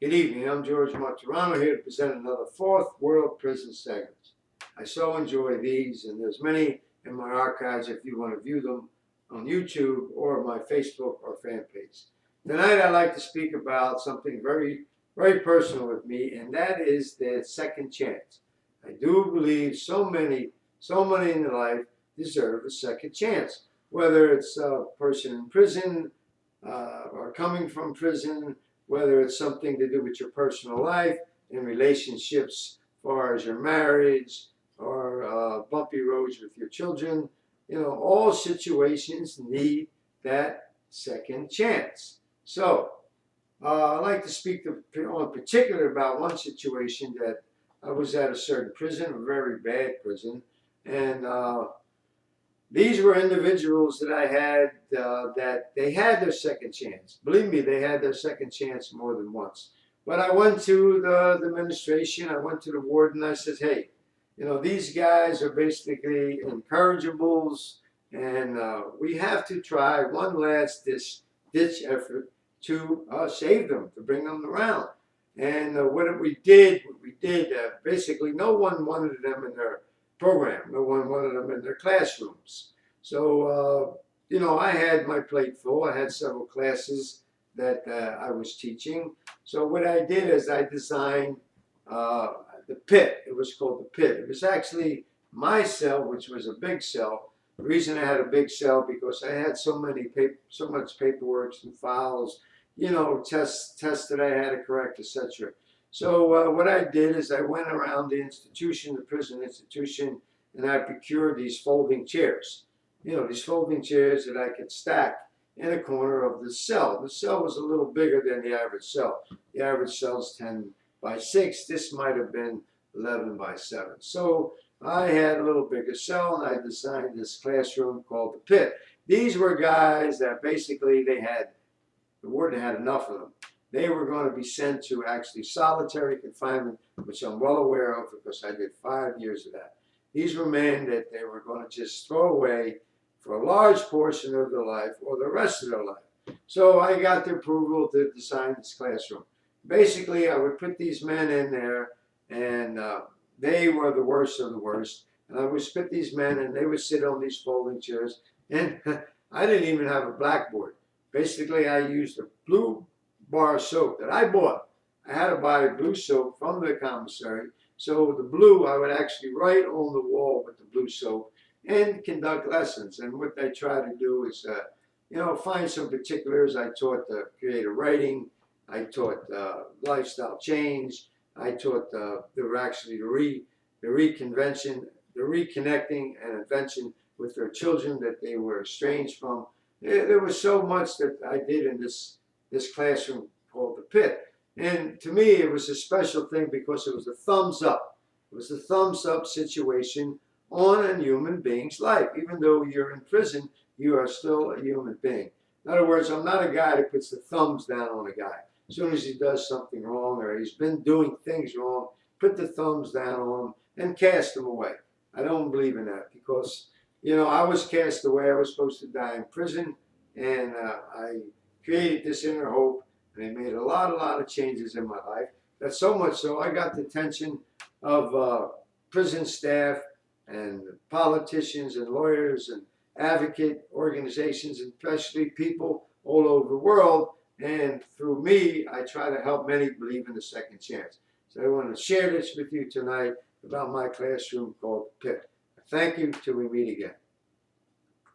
Good evening, I'm George Martorano here to present another Fourth World Prison segment. I so enjoy these, and there's many in my archives if you want to view them on YouTube or my Facebook or fan page. Tonight I'd like to speak about something very, very personal with me, and that is the second chance. I do believe so many in life deserve a second chance, whether it's a person in prison or coming from prison, whether it's something to do with your personal life and relationships, as far as your marriage or bumpy roads with your children. You know, all situations need that second chance. So, I'd like to speak in particular about one situation that I was at a certain prison, a very bad prison, and these were individuals that I had that they had their second chance. Believe me, they had their second chance more than once. But I went to the administration, I went to the warden, I said, hey, you know, these guys are basically incorrigibles, and we have to try one last ditch effort to save them, to bring them around. And what we did, basically no one wanted them in their program. No one wanted them in their classrooms. So, you know, I had my plate full. I had several classes that I was teaching. So what I did is I designed the pit. It was called the pit. It was actually my cell, which was a big cell. The reason I had a big cell because I had so much paperwork and files, you know, tests that I had to correct, etc. So what I did is I went around the institution, the prison institution, and I procured these folding chairs. You know, these folding chairs that I could stack in a corner of the cell. The cell was a little bigger than the average cell. The average cell is 10 by 6. This might have been 11 by 7. So I had a little bigger cell, and I designed this classroom called the pit. These were guys that basically the warden had enough of them. They were going to be sent to actually solitary confinement, which I'm well aware of because I did 5 years of that. These were men that they were going to just throw away for a large portion of their life or the rest of their life. So I got the approval to design this classroom. Basically, I would put these men in there, and they were the worst of the worst. And I would put these men, and they would sit on these folding chairs. And I didn't even have a blackboard. Basically, I used a blue bar soap that I bought. I had to buy blue soap from the commissary. So the blue, I would actually write on the wall with the blue soap and conduct lessons. And what I try to do is, you know, find some particulars. I taught creative writing. I taught lifestyle change. I taught actually the reconnecting and invention with their children that they were estranged from. There was so much that I did in this classroom called the pit. And to me, it was a special thing because it was a thumbs up. It was a thumbs up situation on a human being's life. Even though you're in prison, you are still a human being. In other words, I'm not a guy that puts the thumbs down on a guy. As soon as he does something wrong or he's been doing things wrong, put the thumbs down on him and cast him away. I don't believe in that because, you know, I was cast away. I was supposed to die in prison, and I created this inner hope, and I made a lot of changes in my life. That's so much so I got the attention of prison staff and politicians and lawyers and advocate organizations, and especially people all over the world. And through me, I try to help many believe in the second chance. So I want to share this with you tonight about my classroom called Pit. Thank you till we meet again.